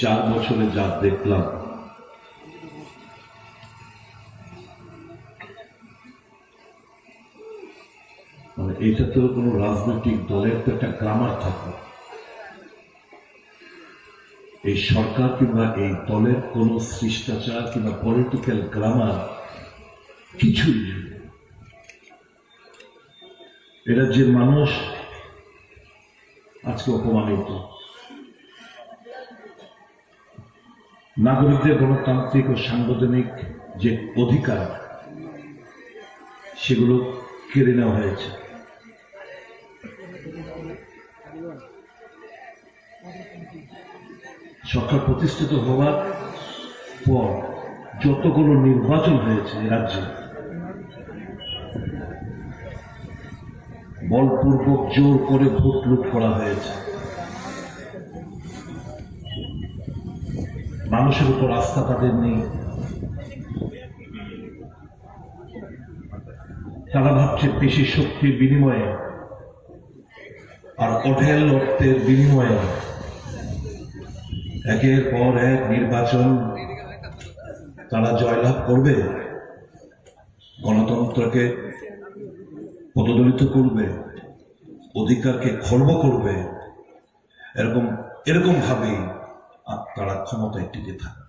4 বছরে যা দেখলাম, মানে এটা তো কোনো রাজনৈতিক দলের তো একটা গ্রামার থাকে। এই সরকার কিংবা এই দলের কোন শিষ্টাচার কিংবা পলিটিক্যাল গ্রামার কিছুই নেই। এ রাজ্যের মানুষ আজকে অপমানিত। নাগরিকদের গণতান্ত্রিক ও সাংবিধানিক যে অধিকার সেগুলো কেড়ে নেওয়া হয়েছে। সরকার প্রতিষ্ঠিত হওয়ার পর যতগুলো নির্বাচন হয়েছে রাজ্যে, বলপূর্বক জোর করে ভোট লুট করা হয়েছে। মানুষের উপর আস্থা তাদের নেই। তারা ভাবছে পেশি শক্তির বিনিময়ে আর অঢেল অর্থের বিনিময়ে একের পর এক নির্বাচন তারা জয়লাভ করবে, গণতন্ত্রকে পদদলিত করবে, অধিকারকে খর্ব করবে, এরকম ভাবেই তারা ক্ষমতায় টিকে থাকবে।